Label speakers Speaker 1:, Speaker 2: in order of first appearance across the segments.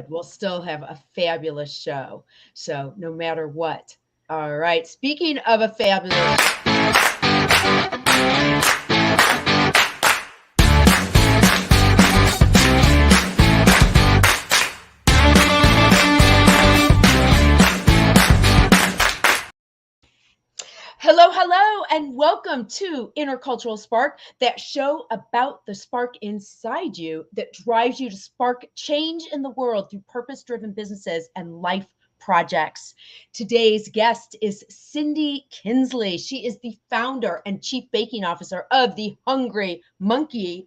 Speaker 1: we'll still have a fabulous show. So no matter what. All right. Speaking of a fabulous Hello, hello, and welcome to Intercultural Spark, that show about the spark inside you that drives you to spark change in the world through purpose driven businesses and life projects. Today's guest is Cindy Kienzle. She is the founder and chief baking officer of the Hungry Monkey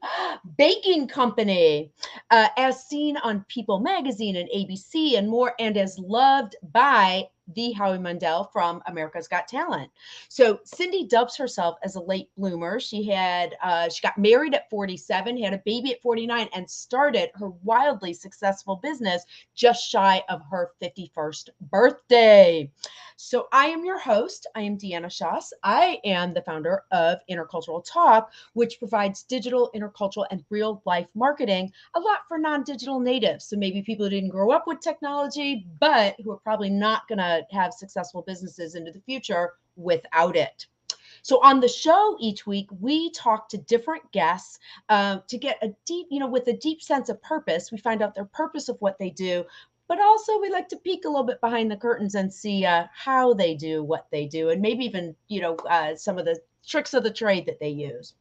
Speaker 1: Baking Company, as seen on People Magazine and ABC and more, and as loved by the Howie Mandel from America's Got Talent. So Cindy dubs herself as a late bloomer. She got married at 47, had a baby at 49, and started her wildly successful business just shy of her 51st birthday. So I am your host. I am Deanna Schaas. I am the founder of Intercultural Talk, which provides digital, intercultural, and real life marketing, a lot for non-digital natives. So maybe people who didn't grow up with technology, but who are probably not going to have successful businesses into the future without it. So on the show each week, we talk to different guests to get a deep, with a deep sense of purpose. We find out their purpose of what they do, but also we like to peek a little bit behind the curtains and see how they do what they do, and maybe even, some of the tricks of the trade that they use.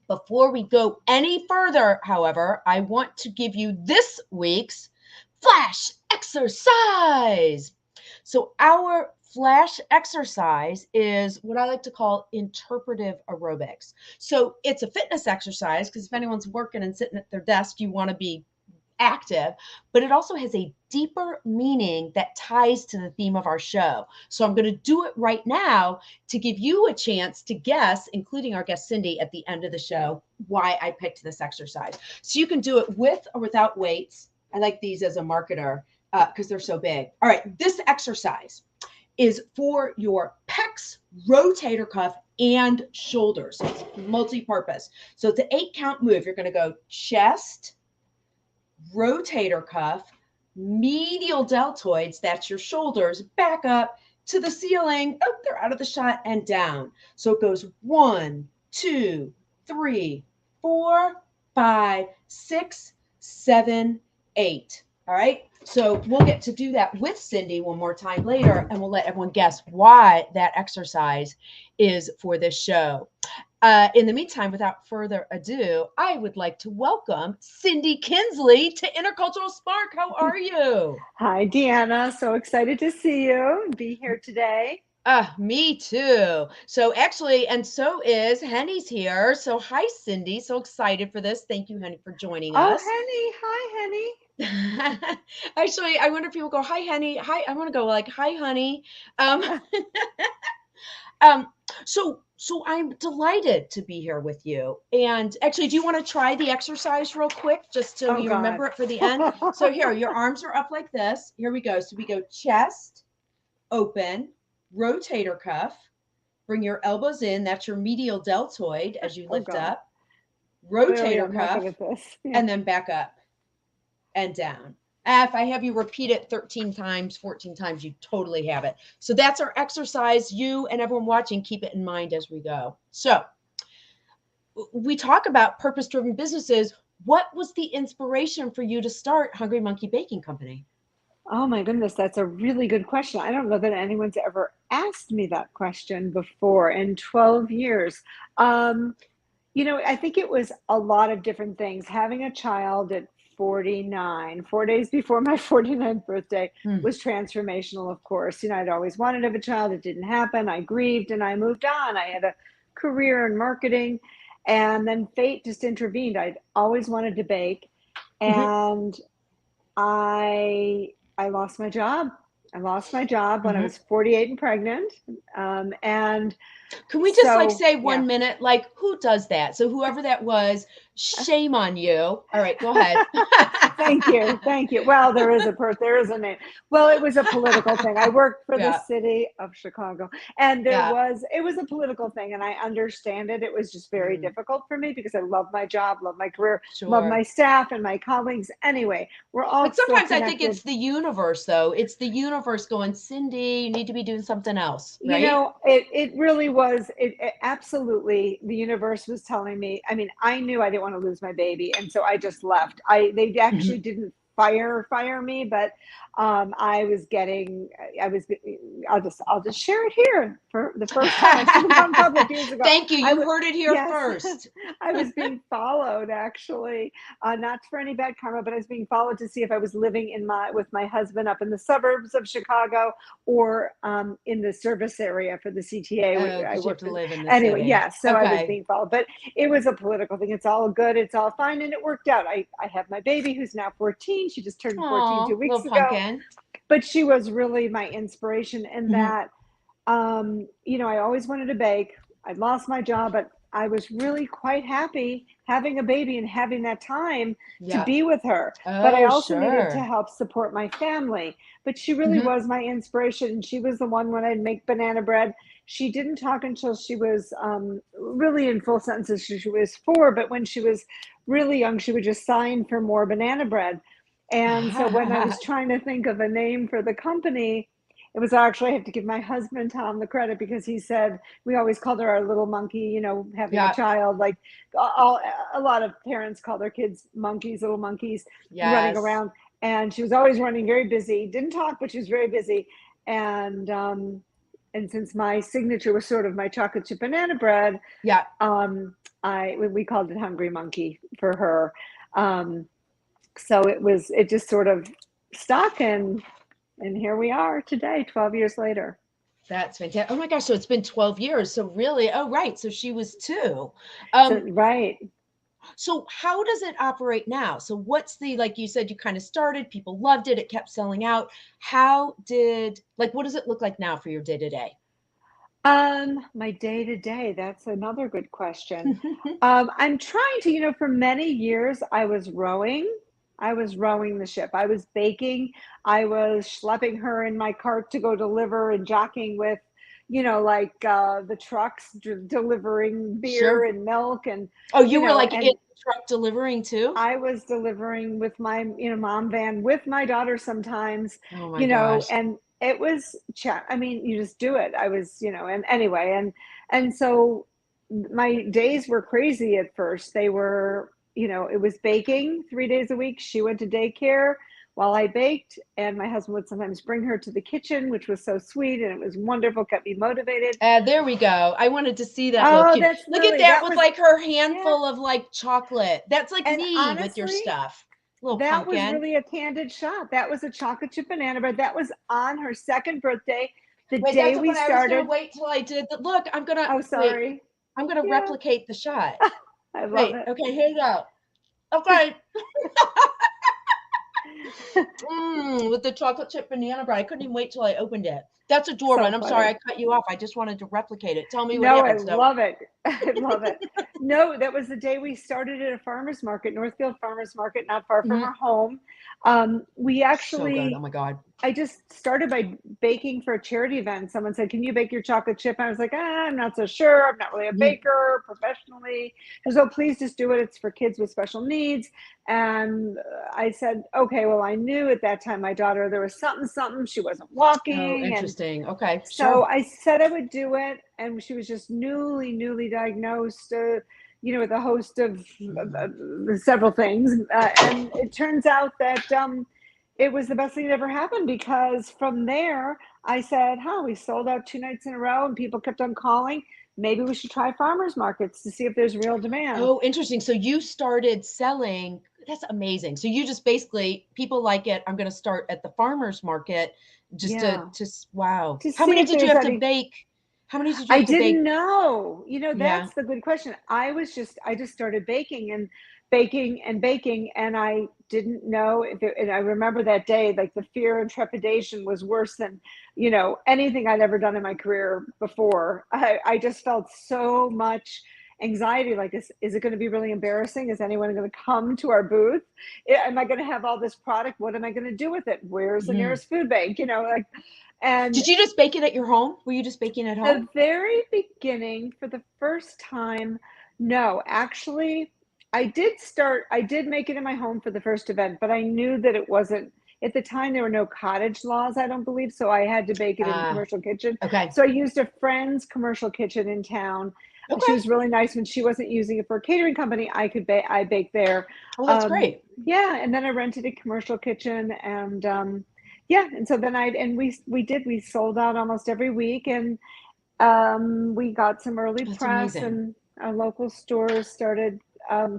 Speaker 1: Before we go any further, however, I want to give you this week's flash exercise. So our flash exercise is what I like to call interpretive aerobics. So it's a fitness exercise because if anyone's working and sitting at their desk, you want to be active, but it also has a deeper meaning that ties to the theme of our show. So I'm going to do it right now to give you a chance to guess, including our guest Cindy at the end of the show, why I picked this exercise. So you can do it with or without weights. I like these as a marketer because they're so big. All right, this exercise is for your pecs, rotator cuff, and shoulders. So it's multi-purpose. So it's an 8-count move. You're going to go chest, rotator cuff, medial deltoids, that's your shoulders, back up to the ceiling. Oh, they're out of the shot, and down. So it goes 1, 2, 3, 4, 5, 6, 7, 8. All right. So we'll get to do that with Cindy one more time later, and we'll let everyone guess why that exercise is for this show. In the meantime, without further ado, I would like to welcome Cindy Kienzle to Intercultural Spark. How are you?
Speaker 2: Hi, Deanna. So excited to see you and be here today.
Speaker 1: Me too. So actually, and so is Henny's here. So hi, Cindy. So excited for this. Thank you, Henny, for joining
Speaker 2: Oh,
Speaker 1: us.
Speaker 2: Henny. Hi, Henny.
Speaker 1: Actually, I wonder if people go, hi, Henny. Hi, I want to go like, hi, honey. Um, um, so I'm delighted to be here with you. And actually, do you want to try the exercise real quick, just so
Speaker 2: Oh,
Speaker 1: you
Speaker 2: God.
Speaker 1: remember it for the end? So here, your arms are up like this. Here we go. So we go chest, open, rotator cuff. Bring your elbows in. That's your medial deltoid as you
Speaker 2: Oh,
Speaker 1: lift
Speaker 2: God.
Speaker 1: up.
Speaker 2: Clearly,
Speaker 1: Rotator
Speaker 2: I'm not
Speaker 1: cuff,
Speaker 2: good at this. Yeah.
Speaker 1: and then back up and down. If I have you repeat it 13 times, 14 times, you totally have it. So that's our exercise. You and everyone watching, keep it in mind as we go. So we talk about purpose-driven businesses. What was the inspiration for you to start Hungry Monkey Baking Company?
Speaker 2: Oh, my goodness. That's a really good question. I don't know that anyone's ever asked me that question before in 12 years. Um, I think it was a lot of different things. Having a child at 49, 4 days before my 49th birthday,
Speaker 1: Hmm.
Speaker 2: was transformational, of course. I'd always wanted to have a child. It didn't happen. I grieved and I moved on. I had a career in marketing, and then fate just intervened. I'd always wanted to bake,
Speaker 1: Mm-hmm.
Speaker 2: and I lost my job. I lost my job when I
Speaker 1: Mm-hmm.
Speaker 2: was 48 and pregnant. And
Speaker 1: Can we just like
Speaker 2: so,
Speaker 1: say
Speaker 2: yeah.
Speaker 1: 1 minute, like who does that? So whoever that was Shame on you. All right, go ahead.
Speaker 2: Thank you. Thank you. Well, there is a name. Well, it was a political thing. I worked for the
Speaker 1: Yeah,
Speaker 2: city of Chicago, and
Speaker 1: yeah.
Speaker 2: it was a political thing, and I understand it. It was just very
Speaker 1: Mm,
Speaker 2: difficult for me because I love my job, love my career, love my
Speaker 1: sure.
Speaker 2: staff and my colleagues. Anyway, we're all
Speaker 1: But
Speaker 2: still
Speaker 1: sometimes I think
Speaker 2: connected.
Speaker 1: it's the universe, though. It's the universe going, Cindy, you need to be doing something else,
Speaker 2: You
Speaker 1: right?
Speaker 2: know, it really was, it absolutely, the universe was telling me. I mean, I knew I didn't want to lose my baby, and so I just left. They actually
Speaker 1: Mhm.
Speaker 2: didn't fire me, but I was getting, I was, I'll just share it here for the first time. I should have gone public years ago.
Speaker 1: Thank you.
Speaker 2: I
Speaker 1: You
Speaker 2: was,
Speaker 1: heard it here
Speaker 2: yes,
Speaker 1: first.
Speaker 2: I was being followed, actually, not for any bad karma, but I was being followed to see if I was living with my husband up in the suburbs of Chicago, or in the service area for the CTA.
Speaker 1: Oh,
Speaker 2: I
Speaker 1: because you have
Speaker 2: worked
Speaker 1: to
Speaker 2: in,
Speaker 1: live in the
Speaker 2: anyway,
Speaker 1: city.
Speaker 2: yeah, so I was
Speaker 1: Okay.
Speaker 2: being followed, but it was a political thing. It's all good, it's all fine, and it worked out. I have my baby who's now 14. She just turned 14
Speaker 1: Oh, little
Speaker 2: 2 weeks ago,
Speaker 1: pumpkin.
Speaker 2: but she was really my inspiration in
Speaker 1: Mhm.
Speaker 2: that, I always wanted to bake. I lost my job, but I was really quite happy having a baby and having that time to
Speaker 1: Yeah.
Speaker 2: be with her. But I
Speaker 1: Oh,
Speaker 2: also needed to
Speaker 1: sure.
Speaker 2: help support my family. But she really
Speaker 1: Hmm.
Speaker 2: was my inspiration. And she was the one when I'd make banana bread. She didn't talk until she was really in full sentences. She was 4, but when she was really young, she would just sign for more banana bread. And so when I was trying to think of a name for the company, it was actually, I have to give my husband Tom the credit, because he said, we always called her our little monkey, having a
Speaker 1: Yeah.
Speaker 2: child. Like, all, a lot of parents call their kids monkeys, little monkeys running
Speaker 1: Yes.
Speaker 2: around. And she was always running, very busy, didn't talk, but she was very busy. And since my signature was sort of my chocolate chip banana bread,
Speaker 1: Yeah.
Speaker 2: um, we called it Hungry Monkey for her. Um, so it just sort of stuck, and here we are today, 12 years later.
Speaker 1: That's fantastic. Oh my gosh. So it's been 12 years. So really, oh, right. So she was 2.
Speaker 2: So,
Speaker 1: Um,
Speaker 2: right.
Speaker 1: so how does it operate now? So what's the, like you said, you kind of started, people loved it, it kept selling out. What does it look like now for your day to day?
Speaker 2: My day to day, that's another good question. I'm trying to, for many years, I was rowing. I was rowing the ship. I was baking. I was schlepping her in my cart to go deliver, and jockeying with, like, the trucks delivering beer
Speaker 1: Sure.
Speaker 2: and milk, and,
Speaker 1: Oh, you were like in
Speaker 2: and
Speaker 1: the truck delivering too?
Speaker 2: I was delivering with my, mom van with my daughter sometimes,
Speaker 1: Oh my gosh.
Speaker 2: and it was I mean, you just do it. I was, and anyway, and so my days were crazy at first. They were, it was baking 3 days a week. She went to daycare while I baked, and my husband would sometimes bring her to the kitchen, which was so sweet, and it was wonderful, kept me motivated.
Speaker 1: There we go. I wanted to see that little
Speaker 2: Oh,
Speaker 1: cute.
Speaker 2: that's
Speaker 1: Look at
Speaker 2: Lily.
Speaker 1: that
Speaker 2: That
Speaker 1: with
Speaker 2: was,
Speaker 1: like her
Speaker 2: yeah.
Speaker 1: handful of like chocolate. That's like
Speaker 2: And
Speaker 1: me with your
Speaker 2: honestly,
Speaker 1: stuff. Little
Speaker 2: that was
Speaker 1: pumpkin.
Speaker 2: really a candid shot. That was a chocolate chip banana bread. That was on her second birthday, the
Speaker 1: Wait,
Speaker 2: day
Speaker 1: that's
Speaker 2: we
Speaker 1: what I was gonna
Speaker 2: started.
Speaker 1: wait till I did the look. I'm gonna
Speaker 2: Oh,
Speaker 1: wait.
Speaker 2: sorry.
Speaker 1: I'm gonna
Speaker 2: Yeah,
Speaker 1: replicate the shot.
Speaker 2: I love
Speaker 1: Wait,
Speaker 2: it.
Speaker 1: okay, here you go. Okay. With the chocolate chip banana bread. I couldn't even wait till I opened it. That's adorable.
Speaker 2: So
Speaker 1: And I'm sorry
Speaker 2: funny.
Speaker 1: I cut you off. I just wanted to replicate it. Tell me what
Speaker 2: No, I
Speaker 1: happens though.
Speaker 2: love it. I love it. No, that was the day we started at a farmer's market, Northfield Farmer's Market, not far from
Speaker 1: Mhm.
Speaker 2: our home. We
Speaker 1: So good. Oh
Speaker 2: actually,
Speaker 1: my God.
Speaker 2: I just started by baking for a charity event. Someone said, "Can you bake your chocolate chip?" And I was like, I'm not so sure. I'm not really a
Speaker 1: Mhm.
Speaker 2: baker professionally. She goes, "Oh, please just do it. It's for kids with special needs." And I said, "Okay." Well, I knew at that time my daughter, there was something. She wasn't
Speaker 1: Oh,
Speaker 2: walking. And
Speaker 1: interesting. Okay,
Speaker 2: so
Speaker 1: sure.
Speaker 2: I said I would do it. And she was just newly diagnosed, with a host of several things. And it turns out that it was the best thing that ever happened, because from there I said, we sold out 2 nights in a row, and people kept on calling. Maybe we should try farmers markets to see if there's real demand.
Speaker 1: Oh, interesting. So you started selling. That's amazing. So you just basically people like it. I'm going to start at the farmers market just
Speaker 2: Yeah.
Speaker 1: wow.
Speaker 2: To
Speaker 1: How
Speaker 2: see
Speaker 1: many
Speaker 2: if
Speaker 1: did you
Speaker 2: there's
Speaker 1: have to
Speaker 2: any.
Speaker 1: bake? How many did you
Speaker 2: I
Speaker 1: have to
Speaker 2: didn't
Speaker 1: bake?
Speaker 2: know.
Speaker 1: Yeah.
Speaker 2: That's the good question. I just started baking and baking and baking, and I didn't know if it, and I remember that day, like, the fear and trepidation was worse than, anything I'd ever done in my career before. I just felt so much anxiety, like, is it going to be really embarrassing? Is anyone going to come to our booth? Am I going to have all this product? What am I going to do with it? Where's the nearest food bank? Like, and
Speaker 1: did you just bake it at your home? Were you just baking at home?
Speaker 2: the very beginning, for the first time, no, actually, I did make it in my home for the first event, but I knew that it wasn't, at the time, there were no cottage laws, I don't believe, so I had to bake it in the commercial kitchen.
Speaker 1: Okay.
Speaker 2: So I used a friend's commercial kitchen in town.
Speaker 1: Okay.
Speaker 2: She was really nice. When she wasn't using it for a catering company, I baked there.
Speaker 1: Oh, that's great.
Speaker 2: Yeah, and then I rented a commercial kitchen, and and so then we sold out almost every week, and we got some early
Speaker 1: That's
Speaker 2: press,
Speaker 1: amazing.
Speaker 2: and our local stores started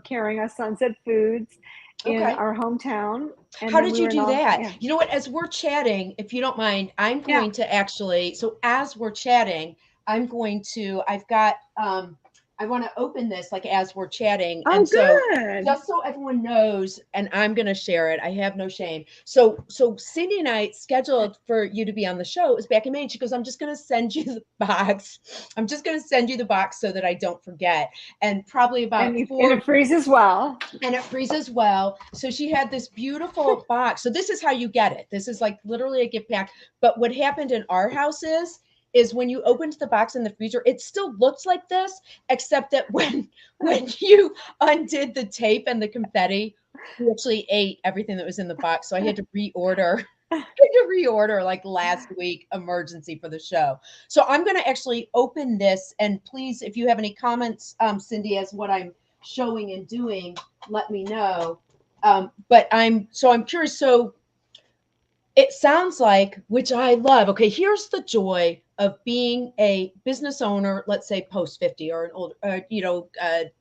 Speaker 2: carrying us Sunset Foods in our hometown. And
Speaker 1: how
Speaker 2: then
Speaker 1: did
Speaker 2: we
Speaker 1: you
Speaker 2: were
Speaker 1: do
Speaker 2: in all,
Speaker 1: that?
Speaker 2: yeah.
Speaker 1: You know what? As we're chatting, if you don't mind, I'm going to actually. So as we're chatting, I've got. I want to open this like as we're chatting,
Speaker 2: Oh,
Speaker 1: and so
Speaker 2: good.
Speaker 1: just so everyone knows, and I'm going to share it. I have no shame. So Cindy and I scheduled for you to be on the show. It was back in May. And she goes, "I'm just going to send you the box. I'm just going to send you the box so that I don't forget." And probably about
Speaker 2: and it freezes well.
Speaker 1: And it freezes well. So she had this beautiful box. So this is how you get it. This is like literally a gift pack. But what happened in our house is when you opened the box in the freezer, it still looked like this, except that when you undid the tape and the confetti, we actually ate everything that was in the box. So I had to reorder. Like last week, emergency for the show. So I'm going to actually open this, and please, if you have any comments, Cindy, as what I'm showing and doing, let me know. But I'm curious. So it sounds like, which I love. Okay, here's the joy of being a business owner. Let's say post 50 or an old,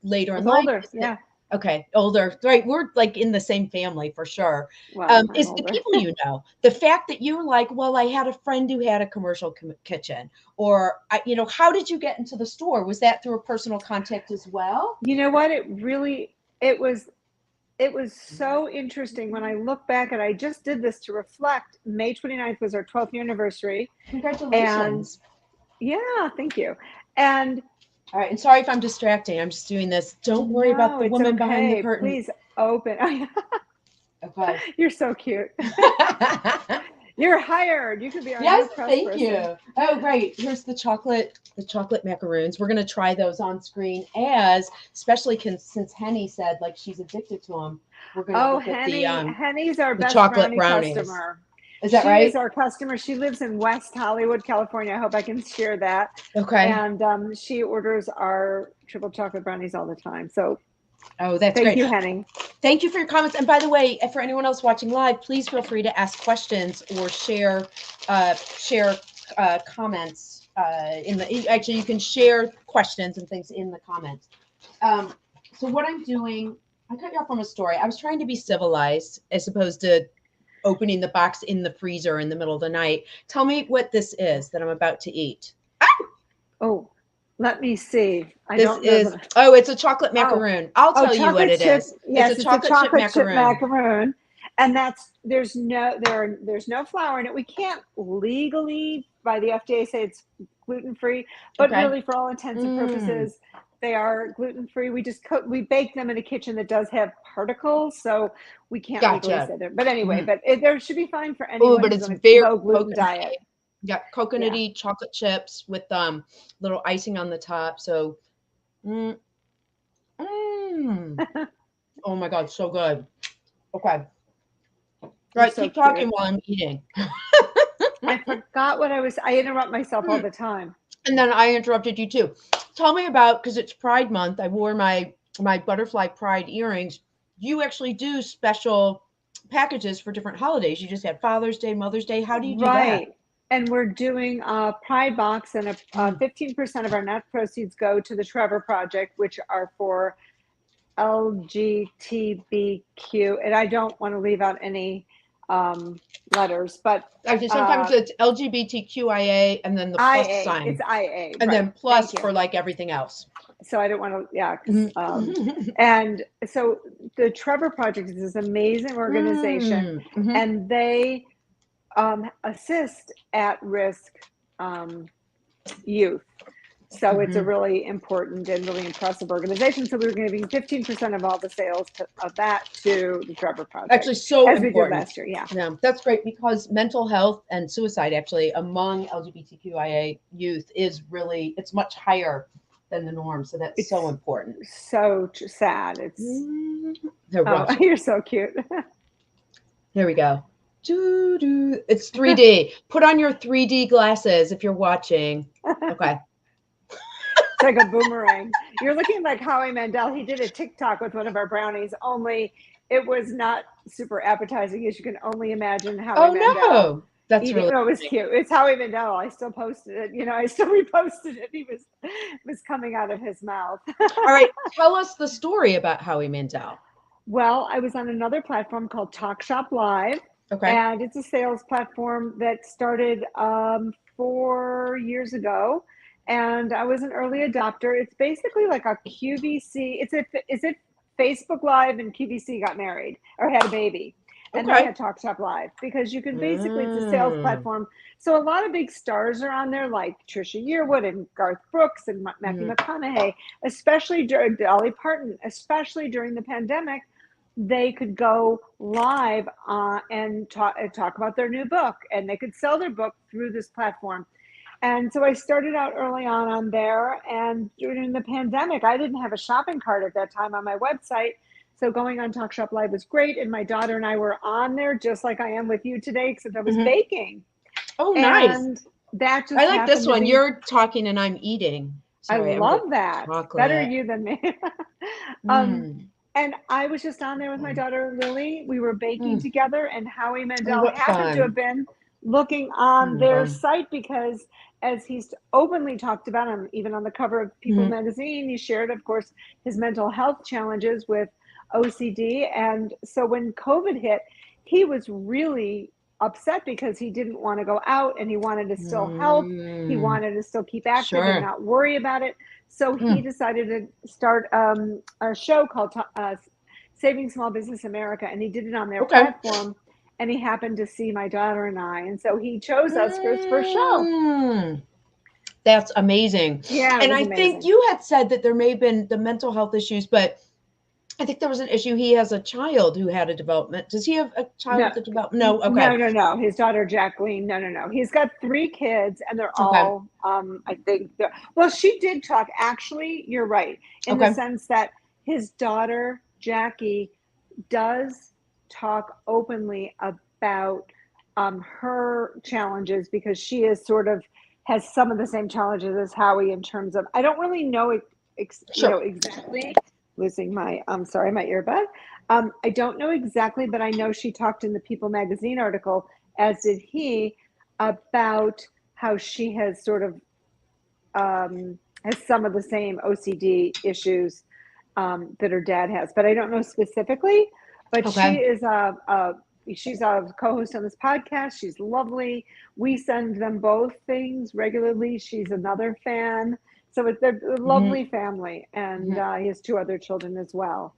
Speaker 1: later in life.
Speaker 2: Older, yeah.
Speaker 1: Okay, older, right? We're like in the same family for sure.
Speaker 2: Well,
Speaker 1: Is the people the fact that you're like, well, I had a friend who had a commercial kitchen, or how did you get into the store? Was that through a personal contact as well?
Speaker 2: You know what? It was so interesting when I look back, and I just did this to reflect. May 29th was our 12th year anniversary.
Speaker 1: Congratulations.
Speaker 2: And yeah, thank you. And
Speaker 1: all right, and sorry if I'm distracting. I'm just doing this. Don't worry about the woman behind the curtain.
Speaker 2: Please open.
Speaker 1: Okay.
Speaker 2: You're so cute. You're hired. You could be our new press
Speaker 1: thank
Speaker 2: person.
Speaker 1: You. Oh, great. Here's the chocolate macaroons. We're going to try those on screen, especially since Henny said like she's addicted to them. We're going to look at
Speaker 2: Henny's our best
Speaker 1: chocolate
Speaker 2: brownies customer.
Speaker 1: Is that right?
Speaker 2: She is our customer. She lives in West Hollywood, California. I hope I can share that.
Speaker 1: Okay.
Speaker 2: And she orders our triple chocolate brownies all the time. So
Speaker 1: that's great.
Speaker 2: Thank you, Henny.
Speaker 1: Thank you for your comments. And by the way, for anyone else watching live, please feel free to ask questions or share comments actually you can share questions and things in the comments. So what I'm doing, I cut you off from a story. I was trying to be civilized as opposed to opening the box in the freezer in the middle of the night. Tell me what this is that I'm about to eat.
Speaker 2: Oh, let me see.
Speaker 1: It's a chocolate macaroon. I'll tell you what it is.
Speaker 2: Yes,
Speaker 1: it's a chocolate chip
Speaker 2: macaroon. And there's no flour in it. We can't legally by the FDA say it's gluten-free, but really for all intents and purposes, they are gluten-free. We bake them in a kitchen that does have particles, so we can't legally say that. But anyway, there should be fine for anyone who's on a low gluten diet.
Speaker 1: Yeah, coconutty chocolate chips with little icing on the top. So, oh my God, so good. Okay, right, keep talking while I'm eating.
Speaker 2: I forgot what I interrupt myself all the time.
Speaker 1: And then I interrupted you too. Tell me about, because it's Pride Month. I wore my butterfly pride earrings. You actually do special packages for different holidays. You just had Father's Day, Mother's Day. How do you do that?
Speaker 2: And we're doing a Pride box, and 15% of our net proceeds go to the Trevor Project, which are for LGBTQ. And I don't want to leave out any letters, but
Speaker 1: sometimes it's LGBTQIA and then the plus sign.
Speaker 2: It's IA,
Speaker 1: and then plus for like everything else.
Speaker 2: So I don't want to, and so the Trevor Project is this amazing organization, and they assist at-risk youth. So it's a really important and really impressive organization. So we were giving 15% of all the sales of that to the Trevor Project.
Speaker 1: Actually, so
Speaker 2: as
Speaker 1: important.
Speaker 2: we did last year. Yeah.
Speaker 1: Yeah, that's great because mental health and suicide actually among LGBTQIA youth is really, it's much higher than the norm. So that's so important.
Speaker 2: So sad. It's you're so cute.
Speaker 1: There we go. It's 3D. Put on your 3D glasses if you're watching. Okay.
Speaker 2: It's like a boomerang. You're looking like Howie Mandel. He did a TikTok with one of our brownies, only it was not super appetizing, as you can only imagine Howie Mandel.
Speaker 1: No. That's
Speaker 2: eating.
Speaker 1: really
Speaker 2: it was cute. It's Howie Mandel. I still posted it. I still reposted it. It was coming out of his mouth.
Speaker 1: All right. Tell us the story about Howie Mandel.
Speaker 2: Well, I was on another platform called talkshop.live.
Speaker 1: Okay.
Speaker 2: And it's a sales platform that started 4 years ago. And I was an early adopter. It's basically like a QVC. Is it Facebook Live and QVC got married or had a baby? And they had Talkshop Live, because you can basically, it's a sales platform. So a lot of big stars are on there, like Trisha Yearwood and Garth Brooks and Matthew McConaughey, especially during Dolly Parton, especially during the pandemic. They could go live and talk about their new book, and they could sell their book through this platform. And so I started out early on there, and during the pandemic, I didn't have a shopping cart at that time on my website. So going on Talkshop Live was great. And my daughter and I were on there just like I am with you today, except I was baking.
Speaker 1: Oh, nice.
Speaker 2: And that just
Speaker 1: I like this one. You're talking and I'm eating.
Speaker 2: Sorry, I love that. Chocolate. Better you than me. And I was just on there with my daughter, Lily. We were baking together, and Howie Mandel happened to have been looking on their site, because as he's openly talked about, even on the cover of People magazine, he shared, of course, his mental health challenges with OCD. And so when COVID hit, he was really upset because he didn't want to go out, and he wanted to still help. He wanted to still keep active and not worry about it. So he decided to start a show called Saving Small Business America, and he did it on their platform. And he happened to see my daughter and I, and so he chose us for his first show.
Speaker 1: That's amazing.
Speaker 2: Yeah,
Speaker 1: and I think you had said that there may have been the mental health issues, but I think there was an issue. He has a child who had a development. Does he have a child with a development? No. Okay.
Speaker 2: No. His daughter, Jacqueline. No. He's got 3 kids, and they're all, I think, well, she did talk. Actually, you're right. In the sense that his daughter, Jackie, does talk openly about her challenges, because she is has some of the same challenges as Howie in terms of, I don't really know exactly. Losing my my earbud. I don't know exactly, but I know she talked in the People magazine article, as did he, about how she has has some of the same OCD issues that her dad has, but I don't know specifically. But she is she's a co-host on this podcast. She's lovely. We send them both things regularly. She's another fan. So it's a lovely family, and he has 2 other children as well.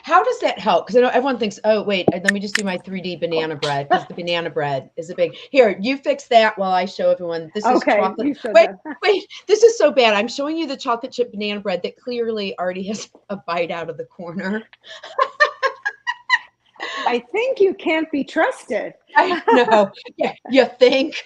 Speaker 1: How does that help? Because I know everyone thinks, oh, wait, let me just do my 3D banana bread, because the banana bread is a big. Here, you fix that while I show everyone. This is chocolate. Wait, this is so bad. I'm showing you the chocolate chip banana bread that clearly already has a bite out of the corner.
Speaker 2: I think you can't be trusted.
Speaker 1: I know. Yeah, you think?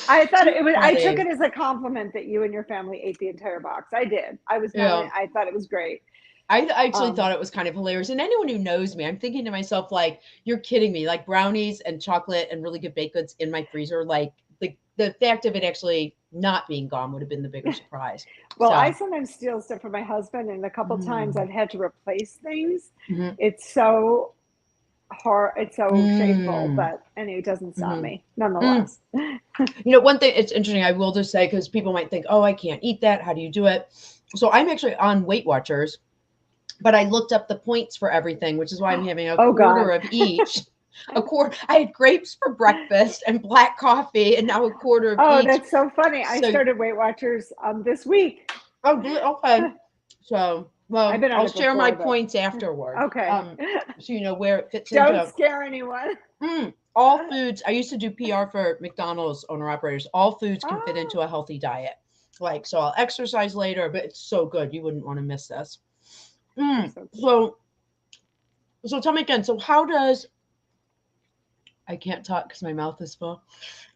Speaker 2: I thought it was. I took it as a compliment that you and your family ate the entire box. I did. I was. I thought it was great.
Speaker 1: I actually thought it was kind of hilarious. And anyone who knows me, I'm thinking to myself, like, you're kidding me. Like, brownies and chocolate and really good baked goods in my freezer. Like, the fact of it actually not being gone would have been the bigger surprise.
Speaker 2: Well, I sometimes steal stuff from my husband, and a couple times I've had to replace things. It's so hard. It's so shameful, but anyway, it doesn't stop me nonetheless.
Speaker 1: One thing, it's interesting, I will just say, because people might think, oh, I can't eat that. How do you do it? So I'm actually on Weight Watchers, but I looked up the points for everything, which is why I'm having a quarter of each. I had grapes for breakfast and black coffee, and now a quarter of each.
Speaker 2: Oh, that's so funny. I started Weight Watchers this week.
Speaker 1: Oh, okay. So, well, I'll share my points afterward.
Speaker 2: Okay.
Speaker 1: So you know where it fits
Speaker 2: into.
Speaker 1: Don't
Speaker 2: scare anyone.
Speaker 1: All foods. I used to do PR for McDonald's owner-operators. All foods can fit into a healthy diet. Like, so I'll exercise later, but it's so good. You wouldn't want to miss this.
Speaker 2: They're
Speaker 1: Mm.
Speaker 2: so good.
Speaker 1: So tell me again. So how does I can't talk because my mouth is full.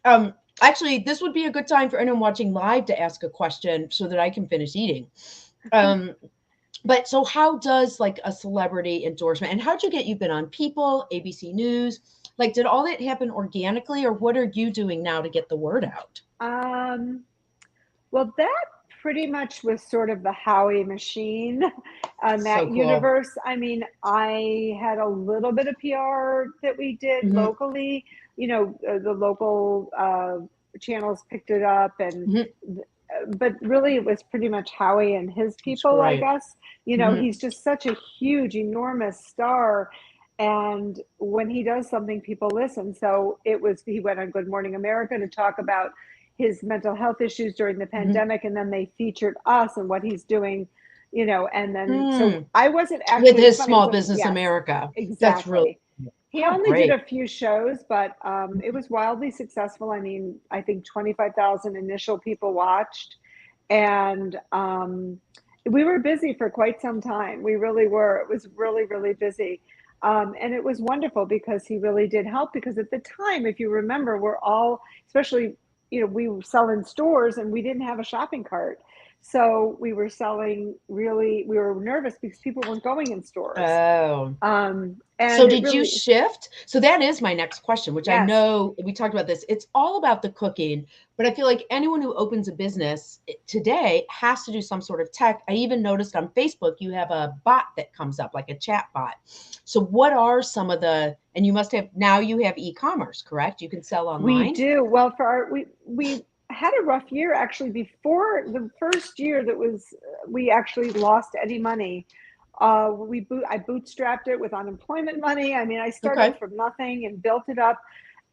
Speaker 1: Um, Actually, this would be a good time for anyone watching live to ask a question so that I can finish eating. Um, but so how does like a celebrity endorsement and how'd you get you've been on People, ABC News? Like, did all that happen organically, or what are you doing now to get the word out?
Speaker 2: Um, well, that pretty much was sort of the Howie machine on
Speaker 1: So
Speaker 2: that
Speaker 1: cool.
Speaker 2: universe. I mean, I had a little bit of PR that we did
Speaker 1: Hmm.
Speaker 2: locally. The local channels picked it up, and
Speaker 1: Hmm.
Speaker 2: but really it was pretty much Howie and his
Speaker 1: That's
Speaker 2: people, I
Speaker 1: great.
Speaker 2: guess.
Speaker 1: Hmm.
Speaker 2: He's just such a huge, enormous star. And when he does something, people listen. So he went on Good Morning America to talk about his mental health issues during the
Speaker 1: Hmm.
Speaker 2: pandemic. And then they featured us and what he's doing, and then, so
Speaker 1: Mm.
Speaker 2: I wasn't
Speaker 1: With
Speaker 2: actually, it's
Speaker 1: his
Speaker 2: funny.
Speaker 1: Small
Speaker 2: So
Speaker 1: Business
Speaker 2: yes,
Speaker 1: America. That's really
Speaker 2: exactly. He
Speaker 1: how
Speaker 2: only did
Speaker 1: great.
Speaker 2: a few shows, but it was wildly successful. I mean, I think 25,000 initial people watched, and we were busy for quite some time. We really were. It was really, really busy. And it was wonderful because he really did help. Because at the time, if you remember, we're all, especially, we sell in stores and we didn't have a shopping cart. So we were we were nervous because people weren't going in stores.
Speaker 1: Oh. So
Speaker 2: And it
Speaker 1: did you
Speaker 2: really,
Speaker 1: shift? So that is my next question, which I
Speaker 2: yes,
Speaker 1: know we talked about this. It's all about the cooking, but I feel like anyone who opens a business today has to do some sort of tech. I even noticed on Facebook you have a bot that comes up, like a chat bot. So what are some of and you must have now you have e-commerce, correct? You can sell
Speaker 2: we
Speaker 1: online.
Speaker 2: do. Well, for we had a rough year actually before the first year that was we actually lost any money. I bootstrapped it with unemployment money. I mean, I started
Speaker 1: Okay.
Speaker 2: from nothing and built it up.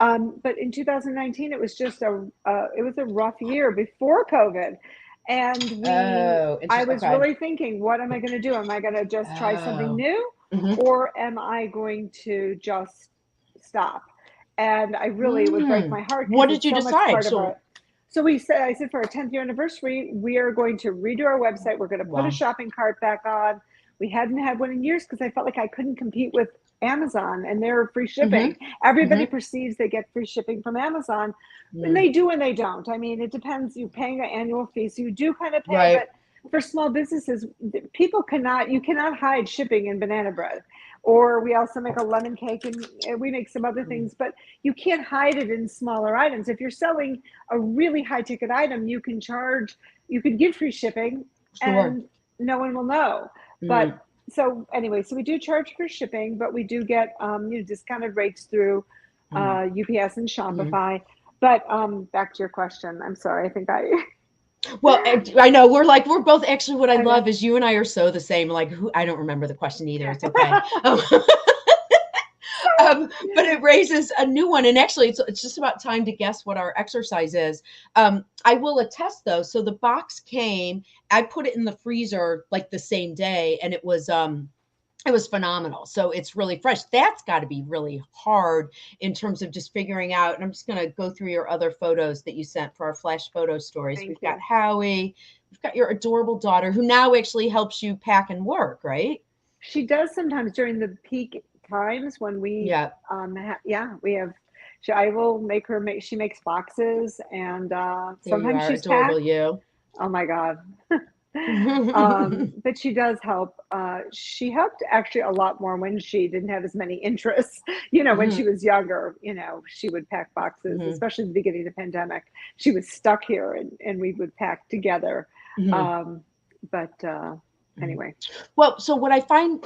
Speaker 2: But in 2019, it was just it was a rough year before COVID, and
Speaker 1: Oh,
Speaker 2: I
Speaker 1: interesting.
Speaker 2: was
Speaker 1: Okay.
Speaker 2: really thinking, what am I going to do? Am I going to just try something
Speaker 1: Oh.
Speaker 2: new,
Speaker 1: Hmm.
Speaker 2: or am I going to just stop? And I really, it would break
Speaker 1: Mm.
Speaker 2: my heart
Speaker 1: What
Speaker 2: because
Speaker 1: did
Speaker 2: it's
Speaker 1: you
Speaker 2: so much
Speaker 1: decide?
Speaker 2: part of
Speaker 1: So,
Speaker 2: our. So I said for our 10th year anniversary, we are going to redo our website. We're going to put a
Speaker 1: wow.
Speaker 2: shopping cart back on. We hadn't had one in years because I felt like I couldn't compete with Amazon and their free
Speaker 1: Hmm.
Speaker 2: shipping. Everybody
Speaker 1: Hmm.
Speaker 2: perceives they get free shipping from Amazon, and
Speaker 1: Mm.
Speaker 2: they do and they don't. I mean, it depends. You're paying an annual fee, so you do kind of pay,
Speaker 1: Right.
Speaker 2: but for small businesses, you cannot hide shipping in banana bread. Or we also make a lemon cake, and we make some other
Speaker 1: Mm.
Speaker 2: things, but you can't hide it in smaller items. If you're selling a really high ticket item, you can give free shipping
Speaker 1: Sure.
Speaker 2: and no one will know. But
Speaker 1: Mm.
Speaker 2: so anyway, so we do charge for shipping, but we do get discounted rates through
Speaker 1: Mm.
Speaker 2: UPS and
Speaker 1: Mm.
Speaker 2: Shopify. But back to your question. I'm sorry. I think
Speaker 1: Well, I know we're both actually what I
Speaker 2: I know.
Speaker 1: love is you and I are so the same. Like, who I don't remember the question either. It's okay. But it raises a new one. And actually, it's just about time to guess what our exercise is. I will attest though. So the box came, I put it in the freezer like the same day, and it was phenomenal. So it's really fresh. That's got to be really hard in terms of just figuring out. And I'm just going to go through your other photos that you sent for our flash photo stories.
Speaker 2: Thank
Speaker 1: We've got
Speaker 2: you.
Speaker 1: Howie, we've got your adorable daughter who now actually helps you pack and work, right?
Speaker 2: She does sometimes during the peak times when
Speaker 1: Yeah.
Speaker 2: yeah, we have. I will make her make. She makes boxes, and
Speaker 1: There you
Speaker 2: sometimes
Speaker 1: are,
Speaker 2: she's
Speaker 1: adorable
Speaker 2: packed.
Speaker 1: you.
Speaker 2: Oh my God. But she does help. She helped actually a lot more when she didn't have as many interests. When she
Speaker 1: Mhm,
Speaker 2: was younger, she would pack boxes,
Speaker 1: mhm,
Speaker 2: especially at the beginning of the pandemic. She was stuck here, and we would pack together.
Speaker 1: mhm,
Speaker 2: Um, but
Speaker 1: mhm.
Speaker 2: anyway,
Speaker 1: Well, so what I find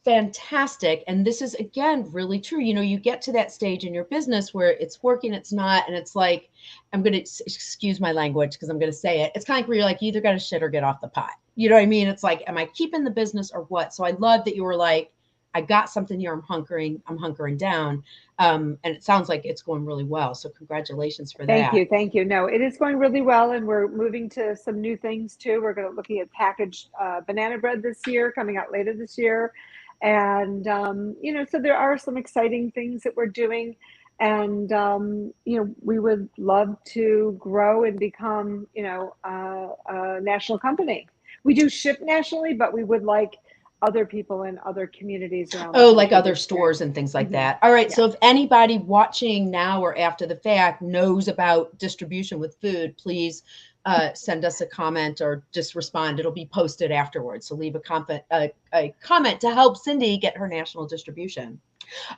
Speaker 1: fantastic, and this is again really true, you get to that stage in your business where it's working, it's not, and it's like, I'm going to excuse my language because I'm going to say it. It's kind of like where you're like, you either got to shit or get off the pot. You know what I mean? It's like, am I keeping the business or what? So I love that you were like, I got something here. I'm hunkering down. And it sounds like it's going really well. So congratulations for
Speaker 2: thank
Speaker 1: that.
Speaker 2: you, thank you. No, it is going really well, and we're moving to some new things too. We're going to looking at packaged banana bread this year, coming out later this year, and so there are some exciting things that we're doing. And, we would love to grow and become, a national company. We do ship nationally, but we would like other people in other communities around the
Speaker 1: Oh,
Speaker 2: country
Speaker 1: like other
Speaker 2: to
Speaker 1: stores
Speaker 2: experience
Speaker 1: and
Speaker 2: it.
Speaker 1: things like
Speaker 2: Mhm.
Speaker 1: that. All right.
Speaker 2: Yeah.
Speaker 1: So if anybody watching now or after the fact knows about distribution with food, please send us a comment or just respond. It'll be posted afterwards. So leave a comment to help Cindy get her national distribution.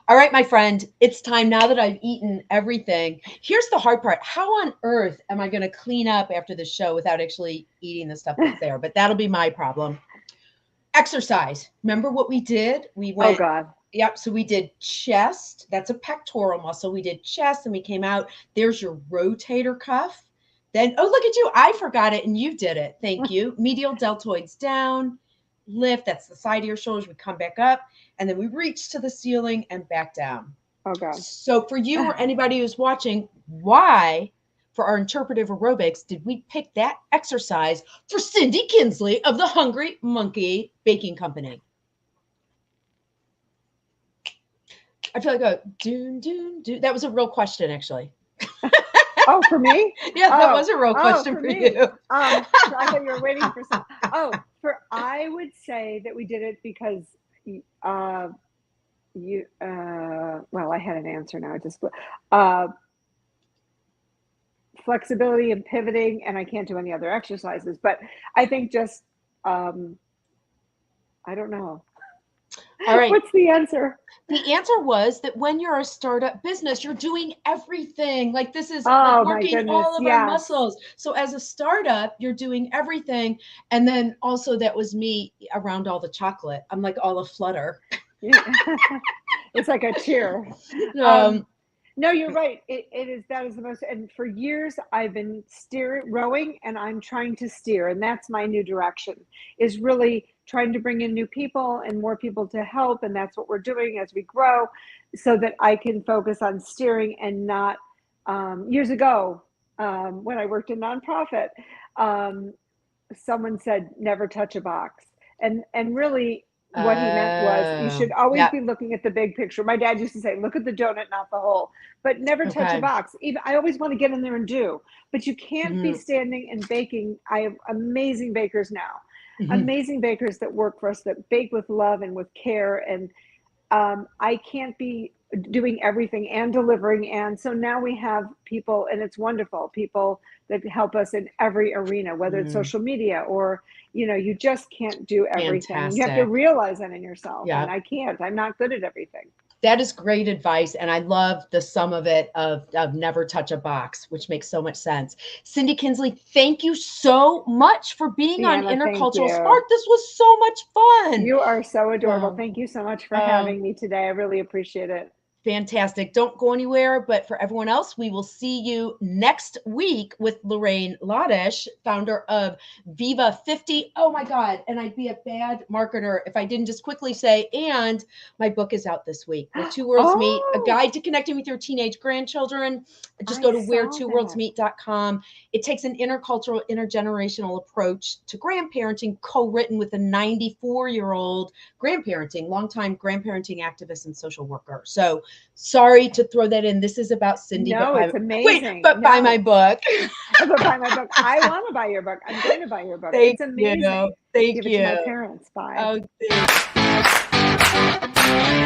Speaker 1: All right, my friend, it's time now that I've eaten everything. Here's the hard part. How on earth am I going to clean up after the show without actually eating the stuff that's there? But that'll be my problem. Exercise. Remember what we did? We
Speaker 2: Oh
Speaker 1: went,
Speaker 2: God.
Speaker 1: yep. So we did chest. That's a pectoral muscle. We did chest and we came out. There's your rotator cuff. Then, oh, look at you. I forgot it and you did it. Thank you. Medial deltoids down, lift. That's the side of your shoulders. We come back up and then we reach to the ceiling and back down.
Speaker 2: Oh God.
Speaker 1: So for you or anybody who's watching, why for our interpretive aerobics did we pick that exercise for Cindy Kienzle of the Hungry Monkey Baking Company? I feel like a doom, doom, doom. That was a real question, actually.
Speaker 2: Oh, for me?
Speaker 1: Yeah, that was a real question for
Speaker 2: me.
Speaker 1: you.
Speaker 2: I thought you were waiting for some. I would say that we did it because well, I had an answer now. Flexibility and pivoting, and I can't do any other exercises. But I think just I don't know.
Speaker 1: All right.
Speaker 2: What's the answer?
Speaker 1: The answer was that when you're a startup business, you're doing everything. Like this is
Speaker 2: Oh
Speaker 1: like
Speaker 2: my
Speaker 1: working
Speaker 2: goodness,
Speaker 1: all of our
Speaker 2: yes.
Speaker 1: muscles. So as a startup, you're doing everything. And then also that was me around all the chocolate. I'm like all a flutter.
Speaker 2: It's like a cheer. No, you're right. That is the most, and for years I've been rowing and I'm trying to steer. And that's my new direction, is really trying to bring in new people and more people to help. And that's what we're doing as we grow, so that I can focus on steering and not, years ago, when I worked in nonprofit, someone said, never touch a box. And really, what he meant was you should always be looking at the big picture. My dad used to say, look at the donut, not the hole, but never touch a box. Even I always want to get in there and do, but you can't be standing and baking. I have amazing bakers now, amazing bakers that work for us, that bake with love and with care. And I can't be doing everything and delivering. And so now we have people, and it's wonderful, people that help us in every arena, whether it's social media or, you just can't do everything.
Speaker 1: Fantastic.
Speaker 2: You have to realize that in yourself.
Speaker 1: Yeah.
Speaker 2: And I can't. I'm not good at everything.
Speaker 1: That is great advice. And I love the sum of it of never touch a box, which makes so much sense. Cindy Kienzle, thank you so much for being on Intercultural Spark. This was so much fun.
Speaker 2: You are so adorable. Thank you so much for having me today. I really appreciate it.
Speaker 1: Fantastic. Don't go anywhere. But for everyone else, we will see you next week with Lorraine Ladish, founder of Viva 50. Oh my God. And I'd be a bad marketer if I didn't just quickly say, and my book is out this week, Where Two Worlds Meet, a guide to connecting with your teenage grandchildren. Just go to where2worldsmeet.com. It takes an intercultural, intergenerational approach to grandparenting, co-written with a 94-year-old longtime grandparenting activist and social worker. So sorry to throw that in. This is about Cindy.
Speaker 2: No, it's amazing.
Speaker 1: Buy my book.
Speaker 2: But buy my book. I want to buy your book. I'm going to buy your book. It's amazing.
Speaker 1: Thank you.
Speaker 2: Give it to my parents. Bye.
Speaker 1: Oh, thanks.